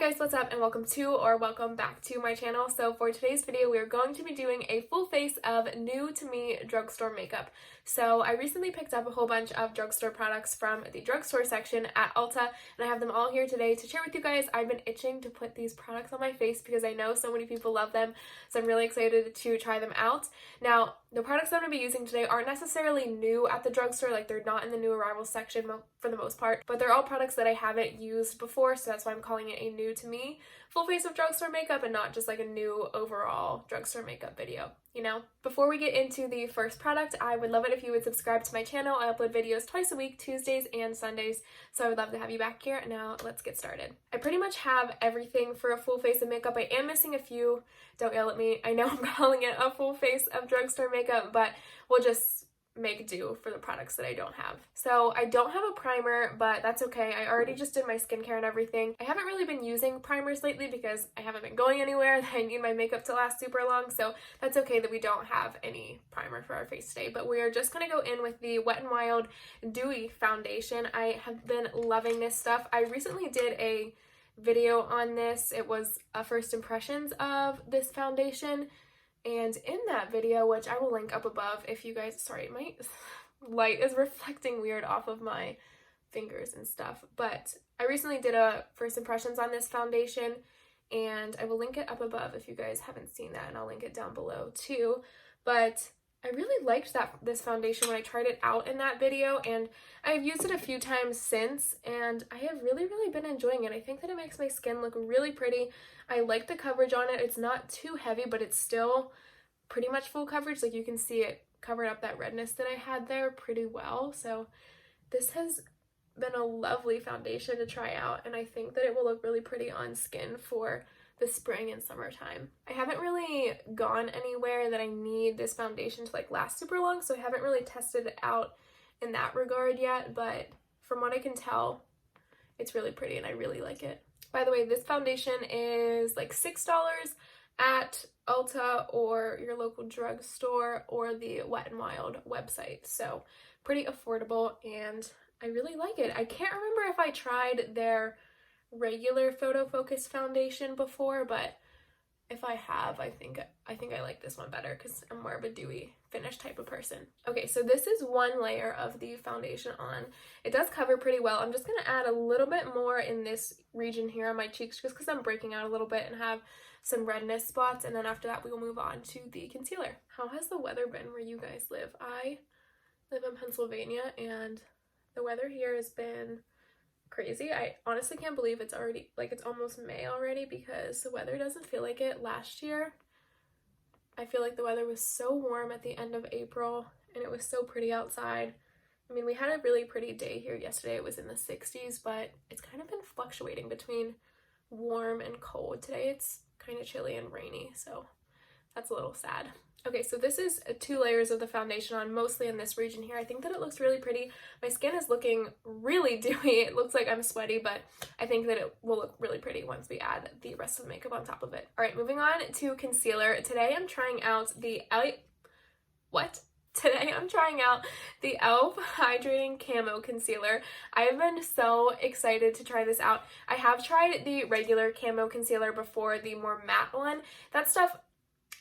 guys, what's up and welcome back to my channel. So for today's video, we are going to be doing a full face of new to me drugstore makeup. So I recently picked up a whole bunch of drugstore products from the drugstore section at Ulta, and I have them all here today to share with you guys. I've been itching to put these products on my face because I know so many people love them, so I'm really excited to try them out. Now, the products I'm going to be using today aren't necessarily new at the drugstore, like they're not in the new arrivals section for the most part, but they're all products that I haven't used before, so that's why I'm calling it a new to me full face of drugstore makeup and not just like a new overall drugstore makeup video, you know? Before we get into the first product, I would love it if you would subscribe to my channel. I upload videos twice a week, Tuesdays and Sundays, so I would love to have you back here. Now let's get started. I pretty much have everything for a full face of makeup. I am missing a few. Don't yell at me. I know I'm calling it a full face of drugstore makeup, but we'll just make do for the products that I don't have. So I don't have a primer, but that's okay. I already just did my skincare and everything. I haven't really been using primers lately because I haven't been going anywhere that I need my makeup to last super long, so that's okay that we don't have any primer for our face today. But we are just gonna go in with the Wet n Wild Dewy Foundation. I have been loving this stuff. I recently did a video on this. It was a first impressions of this foundation. And in that video, which I will link up above if you guys, sorry, my light is reflecting weird off of my fingers and stuff, but I recently did a first impressions on this foundation and I will link it up above if you guys haven't seen that, and I'll link it down below too. But I really liked this foundation when I tried it out in that video, and I've used it a few times since, and I have really been enjoying it. I think that it makes my skin look really pretty. I like the coverage on it. It's not too heavy, but it's still pretty much full coverage. Like you can see it covered up that redness that I had there pretty well. So this has been a lovely foundation to try out, and I think that it will look really pretty on skin for the spring and summertime. I haven't really gone anywhere that I need this foundation to like last super long, so I haven't really tested it out in that regard yet, but from what I can tell, it's really pretty and I really like it. By the way, this foundation is like $6 at Ulta or your local drugstore or the Wet n Wild website, so pretty affordable and I really like it. I can't remember if I tried their regular photo focus foundation before, but if I have, I think I like this one better because I'm more of a dewy finish type of person. Okay, so this is one layer of the foundation on. It does cover pretty well. I'm just gonna add a little bit more in this region here on my cheeks just because I'm breaking out a little bit and have some redness spots, and then after that we will move on to the concealer. How has the weather been where you guys live? I live in Pennsylvania and the weather here has been crazy. I honestly can't believe it's already, like, it's almost May already because the weather doesn't feel like it. Last year, I feel like the weather was so warm at the end of April and it was so pretty outside. I mean, we had a really pretty day here yesterday. It was in the 60s, but it's kind of been fluctuating between warm and cold. Today it's kind of chilly and rainy, so that's a little sad. Okay, so this is 2 layers of the foundation on, mostly in this region here. I think that it looks really pretty. My skin is looking really dewy. It looks like I'm sweaty, but I think that it will look really pretty once we add the rest of the makeup on top of it. All right, moving on to concealer. Today I'm trying out the Today I'm trying out the e.l.f. Hydrating Camo Concealer. I have been so excited to try this out. I have tried the regular camo concealer before, the more matte one. That stuff,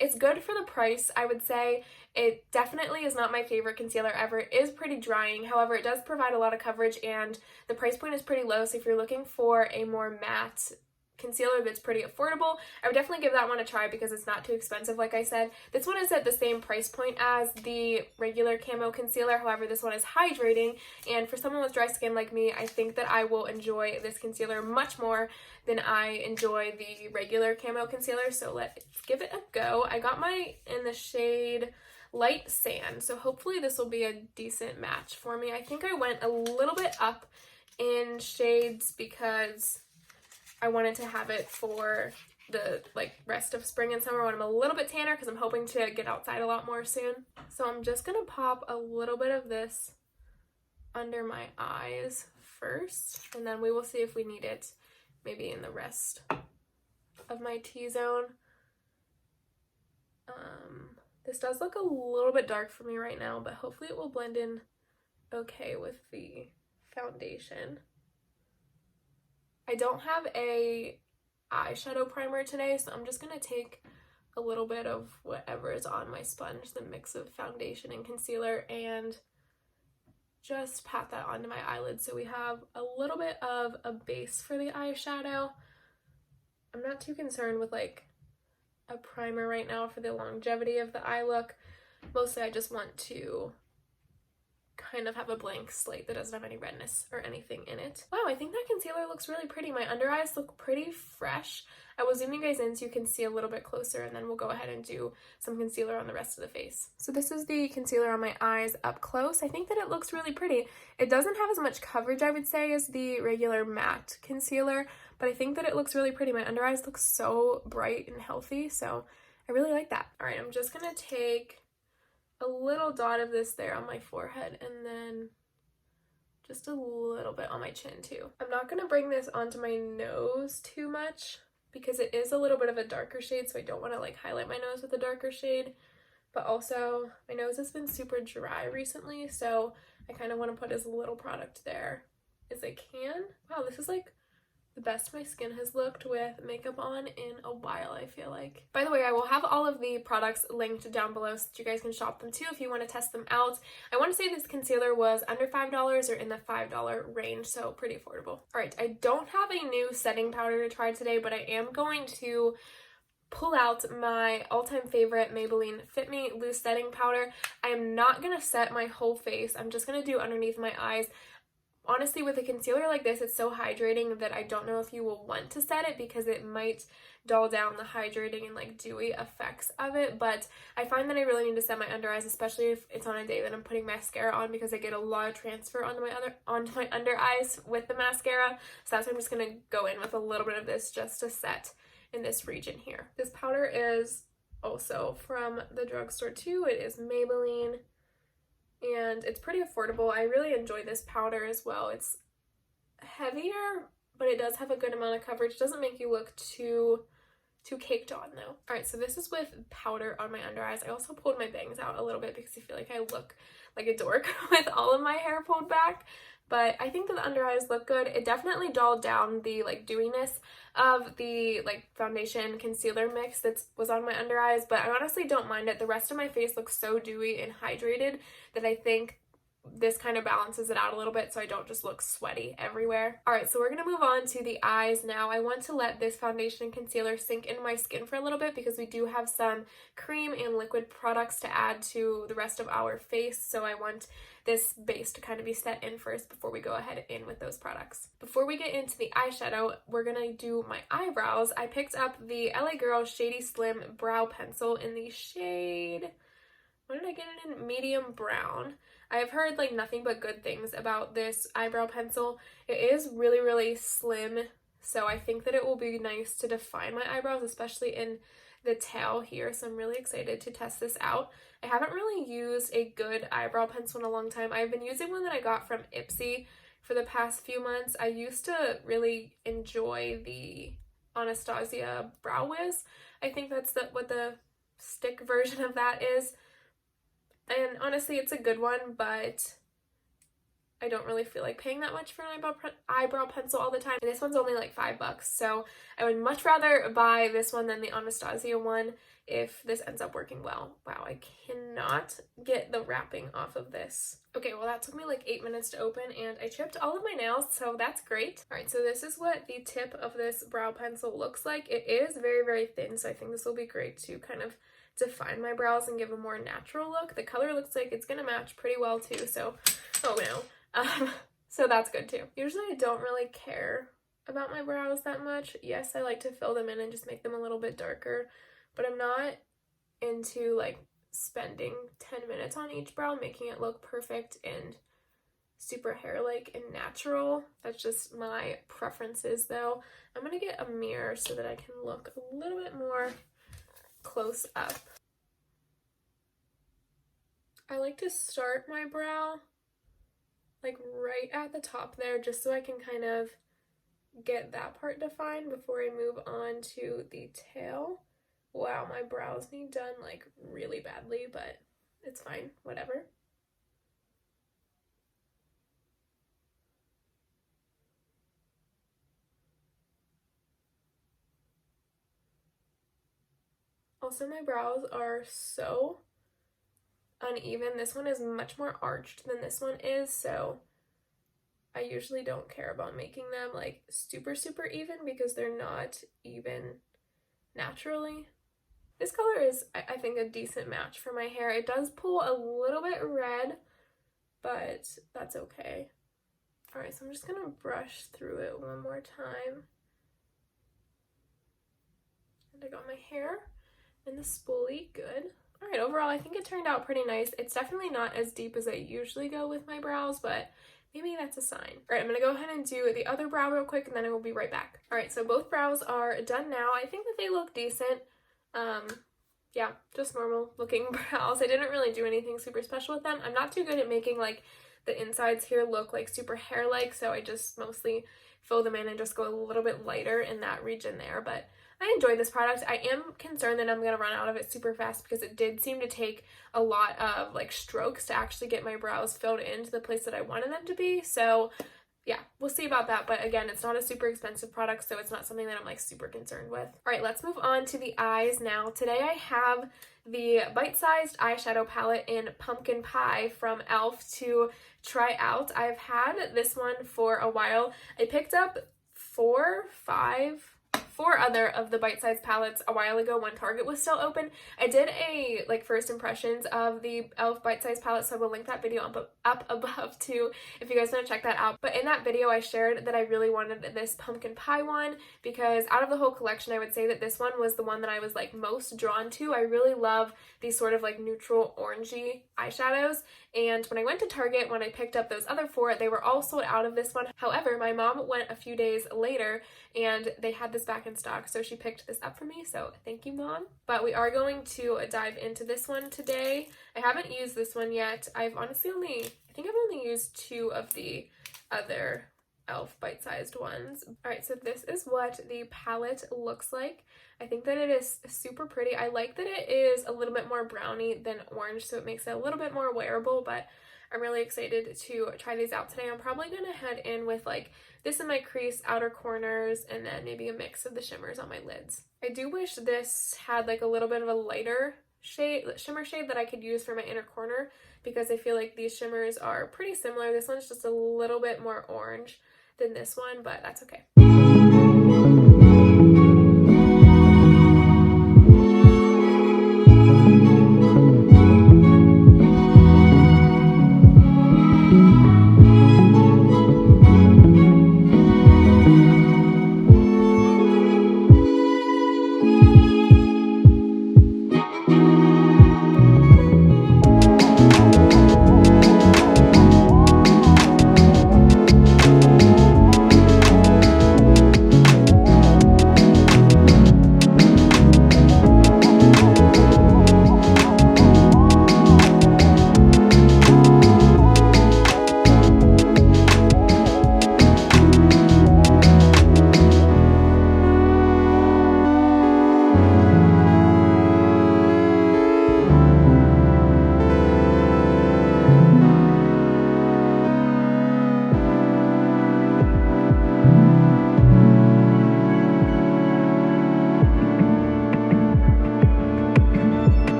it's good for the price, I would say. It definitely is not my favorite concealer ever. It is pretty drying. However, it does provide a lot of coverage and the price point is pretty low. So if you're looking for a more matte concealer that's pretty affordable, I would definitely give that one a try because it's not too expensive. Like I said, this one is at the same price point as the regular camo concealer. However, this one is hydrating, and for someone with dry skin like me, I think that I will enjoy this concealer much more than I enjoy the regular camo concealer. So let's give it a go. I got mine in the shade Light Sand, so hopefully this will be a decent match for me. I think I went a little bit up in shades because I wanted to have it for the rest of spring and summer when I'm a little bit tanner because I'm hoping to get outside a lot more soon. So I'm just gonna pop a little bit of this under my eyes first, and then we will see if we need it maybe in the rest of my T-zone. This does look a little bit dark for me right now, but hopefully it will blend in okay with the foundation. I don't have a eyeshadow primer today, so I'm just going to take a little bit of whatever is on my sponge, the mix of foundation and concealer, and just pat that onto my eyelids so we have a little bit of a base for the eyeshadow. I'm not too concerned with like a primer right now for the longevity of the eye look. Mostly I just want to kind of have a blank slate that doesn't have any redness or anything in it. Wow, I think that concealer looks really pretty. My under eyes look pretty fresh. I will zoom you guys in so you can see a little bit closer, and then we'll go ahead and do some concealer on the rest of the face. So this is the concealer on my eyes up close. I think that it looks really pretty. It doesn't have as much coverage, I would say, as the regular matte concealer, but I think that it looks really pretty. My under eyes look so bright and healthy, so I really like that. All right, I'm just gonna take a little dot of this there on my forehead, and then just a little bit on my chin too. I'm not gonna bring this onto my nose too much because it is a little bit of a darker shade, so I don't want to like highlight my nose with a darker shade, but also my nose has been super dry recently, so I kind of want to put as little product there as I can. Wow, this is like the best my skin has looked with makeup on in a while, I feel like. By the way, I will have all of the products linked down below so that you guys can shop them too if you want to test them out. I want to say this concealer was under $5 or in the $5 range, so pretty affordable. Alright, I don't have a new setting powder to try today, but I am going to pull out my all-time favorite Maybelline Fit Me Loose Setting Powder. I am not going to set my whole face. I'm just going to do underneath my eyes. Honestly, with a concealer like this, it's so hydrating that I don't know if you will want to set it because it might dull down the hydrating and like dewy effects of it, but I find that I really need to set my under eyes, especially if it's on a day that I'm putting mascara on, because I get a lot of transfer onto my under eyes with the mascara. So that's why I'm just going to go in with a little bit of this just to set in this region here. This powder is also from the drugstore too. It is Maybelline, and it's pretty affordable. I really enjoy this powder as well. It's heavier, but it does have a good amount of coverage. It doesn't make you look too caked on though. Alright, so this is with powder on my under eyes. I also pulled my bangs out a little bit because I feel like I look like a dork with all of my hair pulled back. But I think that the under eyes look good. It definitely dulled down the like dewiness of the like foundation concealer mix that was on my under eyes, but I honestly don't mind it. The rest of my face looks so dewy and hydrated that I think this kind of balances it out a little bit so I don't just look sweaty everywhere. Alright, so we're going to move on to the eyes now. I want to let this foundation and concealer sink into my skin for a little bit because we do have some cream and liquid products to add to the rest of our face, so I want this base to kind of be set in first before we go ahead in with those products. Before we get into the eyeshadow, we're going to do my eyebrows. I picked up the LA Girl Shady Slim Brow Pencil in the shade, what did I get it in? Medium brown. I've heard like nothing but good things about this eyebrow pencil. It is really, really slim, so I think that it will be nice to define my eyebrows, especially in the tail here, so I'm really excited to test this out. I haven't really used a good eyebrow pencil in a long time. I've been using one that I got from Ipsy for the past few months. I used to really enjoy the Anastasia Brow Wiz. I think that's what the stick version of that is. And honestly, it's a good one, but I don't really feel like paying that much for an eyebrow pencil all the time. And this one's only like $5, so I would much rather buy this one than the Anastasia one if this ends up working well. Wow, I cannot get the wrapping off of this. Okay, well that took me like 8 minutes to open, and I chipped all of my nails, so that's great. Alright, so this is what the tip of this brow pencil looks like. It is very, very thin, so I think this will be great to kind of define my brows and give a more natural look. The color looks like it's gonna match pretty well too, so oh no. So that's good too. Usually I don't really care about my brows that much. Yes, I like to fill them in and just make them a little bit darker, but I'm not into like spending 10 minutes on each brow making it look perfect and super hair-like and natural. That's just my preferences though. I'm gonna get a mirror so that I can look a little bit more close up. I like to start my brow like right at the top there, just so I can kind of get that part defined before I move on to the tail. Wow, my brows need done like really badly, but it's fine, whatever. Also, my brows are so uneven. This one is much more arched than this one is, so I usually don't care about making them like super even because they're not even naturally. This color is, I think, a decent match for my hair. It does pull a little bit red, but that's okay. Alright, so I'm just gonna brush through it one more time. And I got my hair in the spoolie, good. Alright, overall I think it turned out pretty nice. It's definitely not as deep as I usually go with my brows, but maybe that's a sign. Alright, I'm gonna go ahead and do the other brow real quick and then I will be right back. Alright, so both brows are done now. I think that they look decent. Yeah, just normal looking brows. I didn't really do anything super special with them. I'm not too good at making like the insides here look like super hair-like, so I just mostly fill them in and just go a little bit lighter in that region there, but I enjoyed this product. I am concerned that I'm going to run out of it super fast because it did seem to take a lot of like strokes to actually get my brows filled into the place that I wanted them to be, so yeah, we'll see about that, but again, it's not a super expensive product, so it's not something that I'm like super concerned with. All right, let's move on to the eyes now. Today I have the bite-sized eyeshadow palette in Pumpkin Pie from e.l.f. to try out. I've had this one for a while. I picked up four other of the bite-sized palettes a while ago when Target was still open. I did a like first impressions of the e.l.f. bite-sized palette, so I will link that video up above too if you guys want to check that out. But in that video I shared that I really wanted this pumpkin pie one because out of the whole collection I would say that this one was the one that I was like most drawn to. I really love these sort of like neutral orangey eyeshadows, and when I went to Target, when I picked up those other four, they were all sold out of this one. However, my mom went a few days later and they had this back in stock, so she picked this up for me, so thank you, Mom. But we are going to dive into this one today. I haven't used this one yet. I think I've only used two of the other e.l.f. bite-sized ones. Alright, so this is what the palette looks like. I think that it is super pretty. I like that it is a little bit more browny than orange, so it makes it a little bit more wearable, but I'm really excited to try these out today. I'm probably going to head in with like this in my crease, outer corners, and then maybe a mix of the shimmers on my lids. I do wish this had like a little bit of a lighter shimmer shade that I could use for my inner corner because I feel like these shimmers are pretty similar. This one's just a little bit more orange than this one, but that's okay.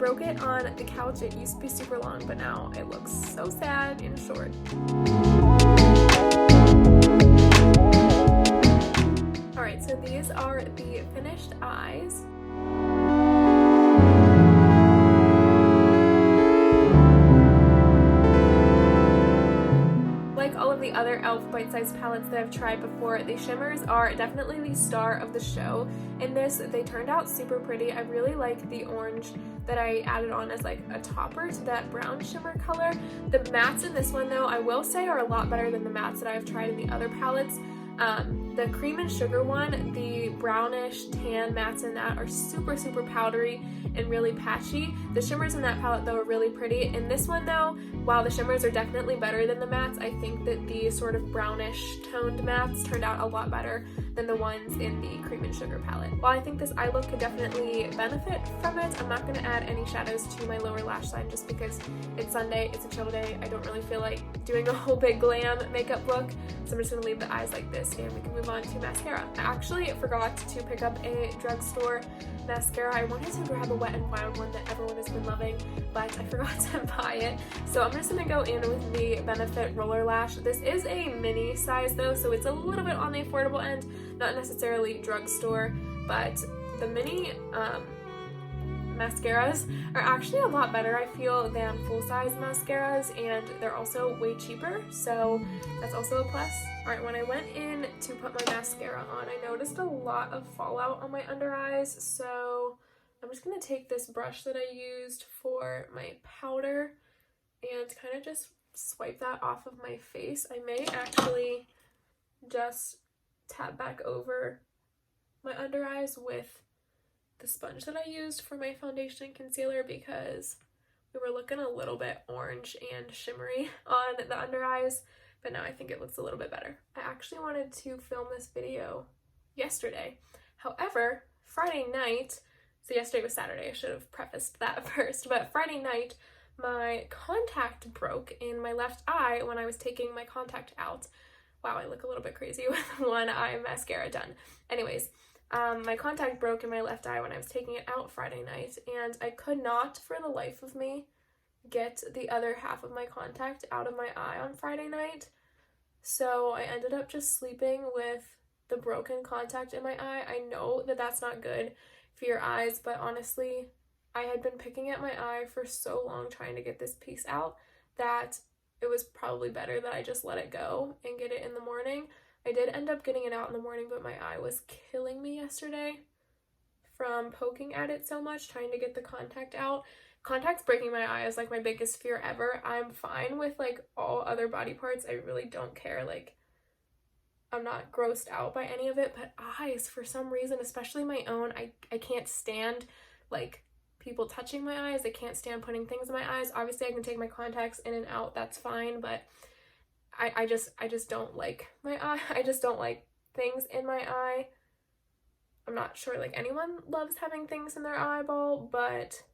broke it on the couch. It used to be super long, but now it looks so sad and short. Alright, so these are the finished eyes. Like all of the other e.l.f. bite-sized palettes that I've tried before, the shimmers are definitely the star of the show. In this, they turned out super pretty. I really like the orange that I added on as like a topper to that brown shimmer color. The mattes in this one though, I will say are a lot better than the mattes that I've tried in the other palettes. The cream and sugar one, the brownish tan mattes in that are super powdery and really patchy. The shimmers in that palette though are really pretty. In this one though, while the shimmers are definitely better than the mattes, I think that the sort of brownish toned mattes turned out a lot better than the ones in the cream and sugar palette. While I think this eye look could definitely benefit from it, I'm not going to add any shadows to my lower lash line just because it's Sunday, it's a chill day. I don't really feel like doing a whole big glam makeup look, so I'm just going to leave the eyes like this and we can move on to mascara. I actually forgot to pick up a Drugstore mascara. I wanted to grab a Wet n Wild one that everyone has been loving, but I forgot to buy it. So I'm just going to go in with the Benefit Roller Lash. This is a mini size though, so it's a little bit on the affordable end, not necessarily Drugstore, but the mini mascaras are actually a lot better, I feel, than full-size mascaras, and they're also way cheaper, so that's also a plus. Alright, when I went in to put my mascara on, I noticed a lot of fallout on my under eyes, so I'm just going to take this brush that I used for my powder and kind of just swipe that off of my face. I may actually just tap back over my under eyes with the sponge that I used for my foundation and concealer because we were looking a little bit orange and shimmery on the under eyes, but now I think it looks a little bit better. I actually wanted to film this video yesterday. However, Friday night, so yesterday was Saturday, I should have prefaced that first, but Friday night my contact broke in my left eye when I was taking my contact out. Wow, I look a little bit crazy with one eye mascara done. Anyways, my contact broke in my left eye when I was taking it out Friday night, and I could not for the life of me get the other half of my contact out of my eye on Friday night. So I ended up just sleeping with the broken contact in my eye. I know that that's not good for your eyes, but honestly, I had been picking at my eye for so long trying to get this piece out that it was probably better that I just let it go and get it in the morning. I did end up getting it out in the morning, but my eye was killing me yesterday from poking at it so much, trying to get the contact out. Contacts breaking my eye is like my biggest fear ever. I'm fine with like all other body parts. I really don't care. Like, I'm not grossed out by any of it, but eyes, for some reason, especially my own, I can't stand like people touching my eyes. I can't stand putting things in my eyes. Obviously, I can take my contacts in and out. That's fine, but I just don't like my eye. I just don't like things in my eye. I'm not sure like anyone loves having things in their eyeball, but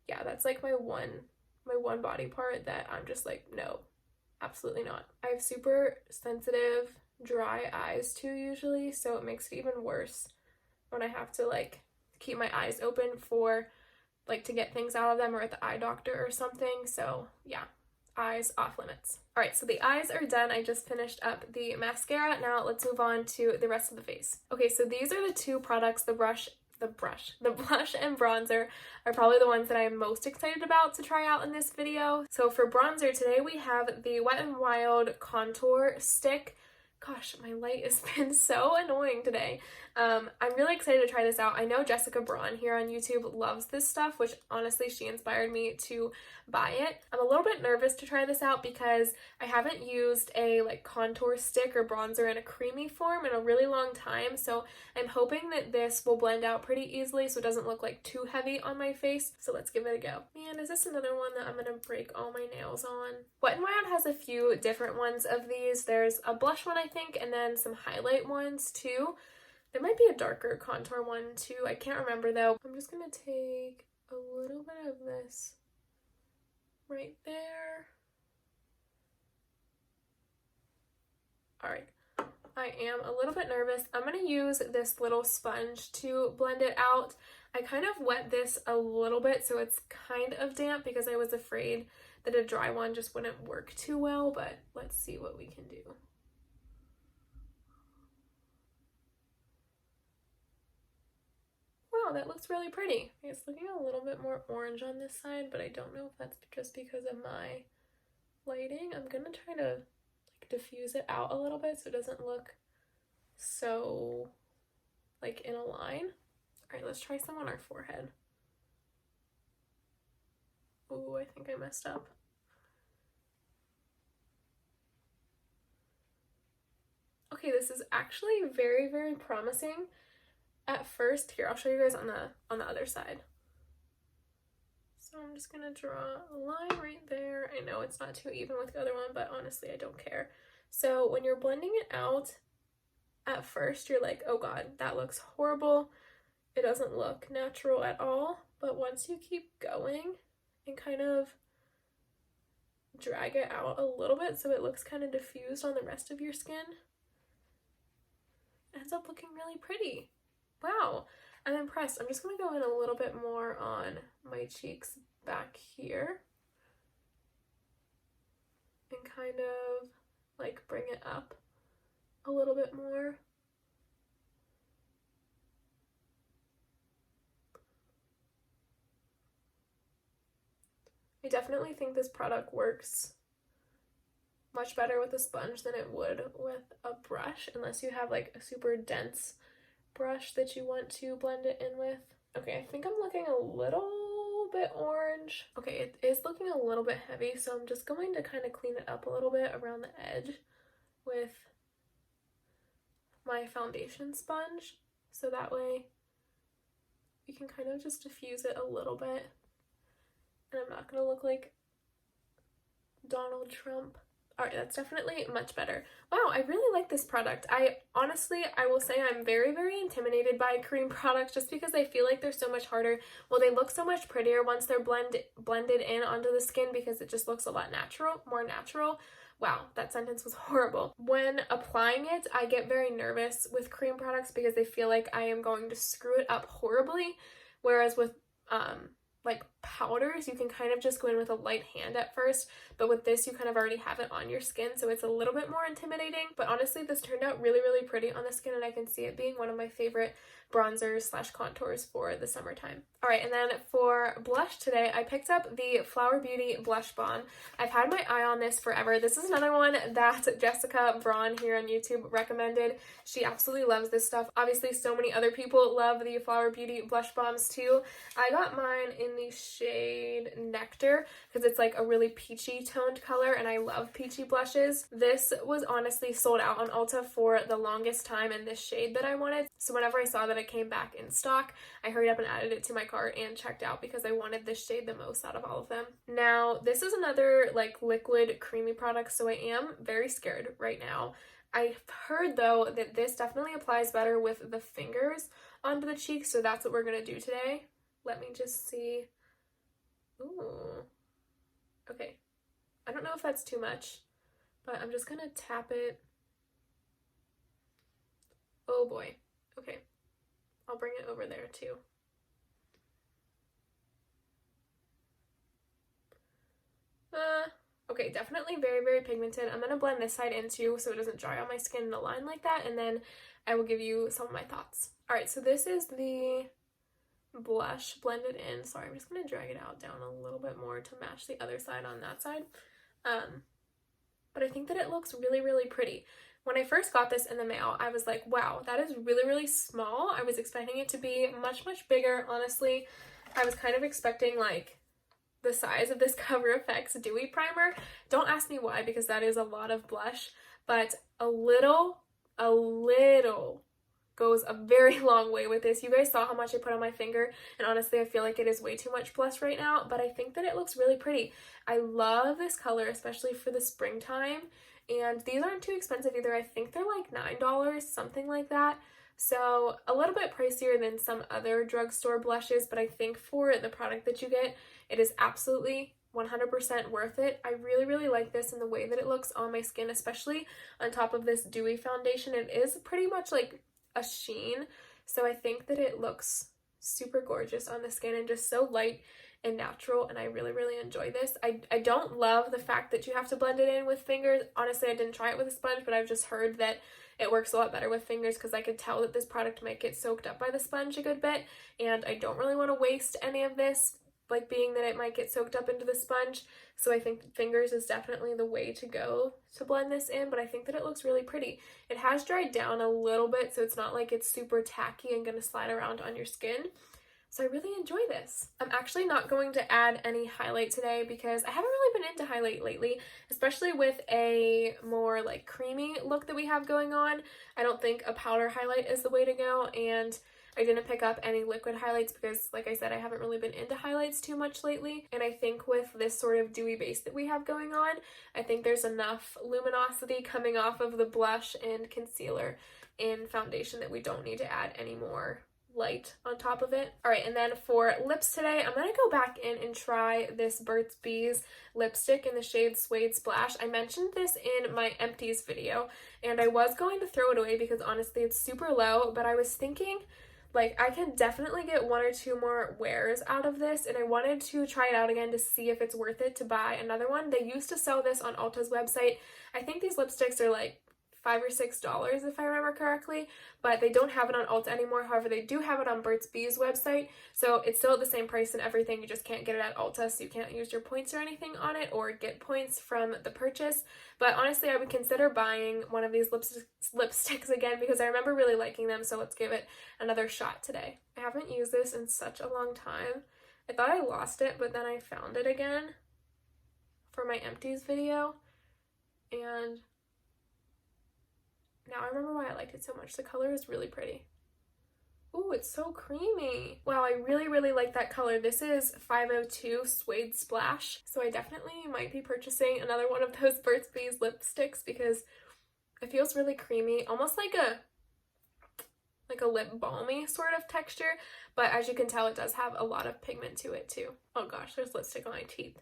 yeah, that's like my one body part that I'm just like, no, absolutely not. I have super sensitive, dry eyes too usually, so it makes it even worse when I have to like keep my eyes open for like to get things out of them or at the eye doctor or something. So yeah, eyes off limits. All right, so the eyes are done. I just finished up the mascara. Now let's move on to the rest of the face. Okay, so these are the two products, the blush and bronzer are probably the ones that I'm most excited about to try out in this video. So for bronzer today, we have the Wet n Wild Contour Stick. Gosh, my light has been so annoying today. I'm really excited to try this out. I know Jessica Braun here on YouTube loves this stuff, which honestly, she inspired me to buy it. I'm a little bit nervous to try this out because I haven't used a like contour stick or bronzer in a creamy form in a really long time. So I'm hoping that this will blend out pretty easily so it doesn't look like too heavy on my face. So let's give it a go. Man, is this another one that I'm gonna break all my nails on? Wet n Wild has a few different ones of these. There's a blush one, I think, and then some highlight ones too. There might be a darker contour one too. I can't remember though. I'm just gonna take a little bit of this right there. Alright, I I am a little bit nervous. I'm going to use this little sponge to blend it out. I kind of wet this a little bit so it's kind of damp because I was afraid that a dry one just wouldn't work too well, but let's see what we can do. Wow, that looks really pretty. It's looking a little bit more orange on this side, but I don't know if that's just because of my lighting. I'm gonna try to like diffuse it out a little bit so it doesn't look so like in a line. All right, let's try some on our forehead. Ooh, I think I messed up. Okay, this is actually very, very promising. At first, here, I'll show you guys on the other side. So I'm just gonna draw a line right there. I know it's not too even with the other one, but honestly, I don't care. So when you're blending it out, at first you're like, oh God, that looks horrible. It doesn't look natural at all. But once you keep going and kind of drag it out a little bit so it looks kind of diffused on the rest of your skin, it ends up looking really pretty. Wow, I'm impressed. I'm just going to go in a little bit more on my cheeks back here and kind of like bring it up a little bit more. I definitely think this product works much better with a sponge than it would with a brush, unless you have like a super dense brush that you want to blend it in with. Okay, I think I'm looking a little bit orange. Okay, it is looking a little bit heavy, so I'm just going to kind of clean it up a little bit around the edge with my foundation sponge, so that way you can kind of just diffuse it a little bit, and I'm not gonna look like Donald Trump. All right, that's definitely much better. Wow, I really like this product. I will say I'm very, very intimidated by cream products just because I feel like they're so much harder. Well, they look so much prettier once they're blended in onto the skin because it just looks a lot more natural. Wow, that sentence was horrible. When applying it, I get very nervous with cream products because I feel like I am going to screw it up horribly, whereas with like powders, you can kind of just go in with a light hand at first, but with this you kind of already have it on your skin, so it's a little bit more intimidating. But honestly, this turned out really, really pretty on the skin, and I can see it being one of my favorite bronzers slash contours for the summertime. All right, and then for blush today, I picked up the Flower Beauty Blush Bomb. I've had my eye on this forever. This is another one that Jessica Braun here on YouTube recommended. She absolutely loves this stuff. Obviously, so many other people love the Flower Beauty Blush Bombs too. I got mine in the shade Nectar because it's like a really peachy toned color, and I love peachy blushes. This was honestly sold out on Ulta for the longest time in this shade that I wanted. So whenever I saw that it came back in stock, I hurried up and added it to my cart and checked out because I wanted this shade the most out of all of them. Now, this is another like liquid creamy product, so I am very scared right now. I've heard though that this definitely applies better with the fingers onto the cheeks, so that's what we're gonna do today. Let me just see. Ooh. Okay. I don't know if that's too much, but I'm just gonna tap it. Oh boy. Okay. I'll bring it over there too. Okay, definitely very, very pigmented. I'm gonna blend this side in too so it doesn't dry on my skin in a line like that, and then I will give you some of my thoughts. All right, so this is the blush blended in. Sorry, I'm just gonna drag it out down a little bit more to match the other side on that side. But I think that it looks really, really pretty. When I first got this in the mail, I was like, wow, that is really, really small. I was expecting it to be much, much bigger, honestly. I was kind of expecting like the size of this Cover FX Dewy Primer. Don't ask me why, because that is a lot of blush, but a little goes a very long way with this. You guys saw how much I put on my finger, and honestly, I feel like it is way too much blush right now, but I think that it looks really pretty. I love this color, especially for the springtime, and these aren't too expensive either. I think they're like $9, something like that. So a little bit pricier than some other drugstore blushes, but I think for the product that you get, it is absolutely 100% worth it. I really, really like this and the way that it looks on my skin, especially on top of this dewy foundation. It is pretty much like a sheen, so I think that it looks super gorgeous on the skin and just so light and natural, and I really, really enjoy this. I don't love the fact that you have to blend it in with fingers. Honestly, I didn't try it with a sponge, but I've just heard that it works a lot better with fingers because I could tell that this product might get soaked up by the sponge a good bit, and I don't really want to waste any of this, like being that it might get soaked up into the sponge. So I think fingers is definitely the way to go to blend this in, but I think that it looks really pretty. It has dried down a little bit, so it's not like it's super tacky and gonna slide around on your skin. So I really enjoy this. I'm actually not going to add any highlight today because I haven't really been into highlight lately, especially with a more like creamy look that we have going on. I don't think a powder highlight is the way to go, and I didn't pick up any liquid highlights because, like I said, I haven't really been into highlights too much lately. And I think with this sort of dewy base that we have going on, I think there's enough luminosity coming off of the blush and concealer and foundation that we don't need to add any more light on top of it. All right, and then for lips today, I'm gonna go back in and try this Burt's Bees lipstick in the shade Suede Splash. I mentioned this in my empties video, and I was going to throw it away because honestly it's super low, but I was thinking like I can definitely get 1 or 2 more wears out of this, and I wanted to try it out again to see if it's worth it to buy another one. They used to sell this on Ulta's website. I think these lipsticks are like $5 or $6 if I remember correctly, but they don't have it on Ulta anymore. However, they do have it on Burt's Bees website, so it's still at the same price and everything. You just can't get it at Ulta, so you can't use your points or anything on it or get points from the purchase. But honestly, I would consider buying one of these lipsticks again because I remember really liking them, so let's give it another shot today. I haven't used this in such a long time. I thought I lost it, but then I found it again for my empties video, and now I remember why I liked it so much. The color is really pretty. Ooh, it's so creamy. Wow, I really, really like that color. This is 502 Suede Splash. So I definitely might be purchasing another one of those Burt's Bees lipsticks because it feels really creamy, almost like a lip balmy sort of texture. But as you can tell, it does have a lot of pigment to it too. Oh gosh, there's lipstick on my teeth.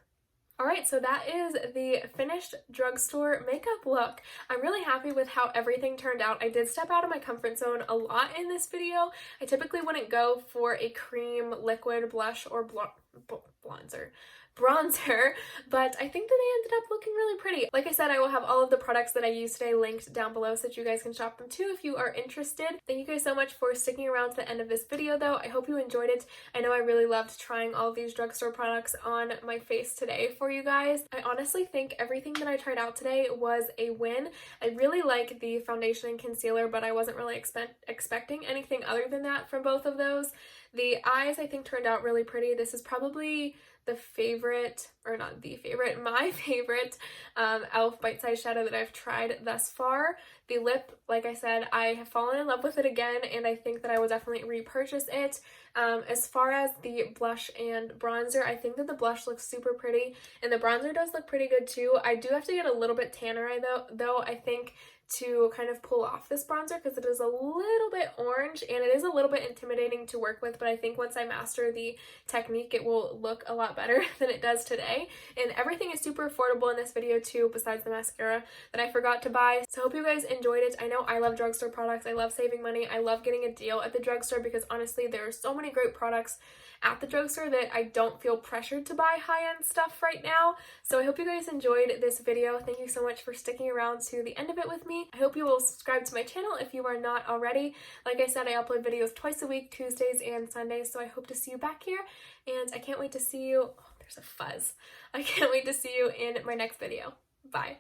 Alright, so that is the finished drugstore makeup look. I'm really happy with how everything turned out. I did step out of my comfort zone a lot in this video. I typically wouldn't go for a cream liquid blush or bronzer, but I think that they ended up looking really pretty. Like I said, I will have all of the products that I used today linked down below so that you guys can shop them too if you are interested. Thank you guys so much for sticking around to the end of this video though. I hope you enjoyed it. I know I really loved trying all of these drugstore products on my face today for you guys. I honestly think everything that I tried out today was a win. I really like the foundation and concealer, but I wasn't really expecting anything other than that from both of those. The eyes I think turned out really pretty. This is probably the favorite, or not the favorite, my favorite e.l.f. bite-sized shadow that I've tried thus far. The lip, like I said, I have fallen in love with it again, and I think that I will definitely repurchase it. As far as the blush and bronzer, I think that the blush looks super pretty, and the bronzer does look pretty good too. I do have to get a little bit tanner though I think, to kind of pull off this bronzer because it is a little bit orange and it is a little bit intimidating to work with, but I think once I master the technique it will look a lot better than it does today. And everything is super affordable in this video too, besides the mascara that I forgot to buy. So I hope you guys enjoyed it. I know I love drugstore products. I love saving money. I love getting a deal at the drugstore because honestly there are so many great products at the drugstore that I don't feel pressured to buy high-end stuff right now. So I hope you guys enjoyed this video. Thank you so much for sticking around to the end of it with me. I hope you will subscribe to my channel if you are not already. Like I said, I upload videos twice a week, Tuesdays and Sundays, so I hope to see you back here, and I can't wait to see you. Oh, there's a fuzz. I can't wait to see you in my next video. Bye.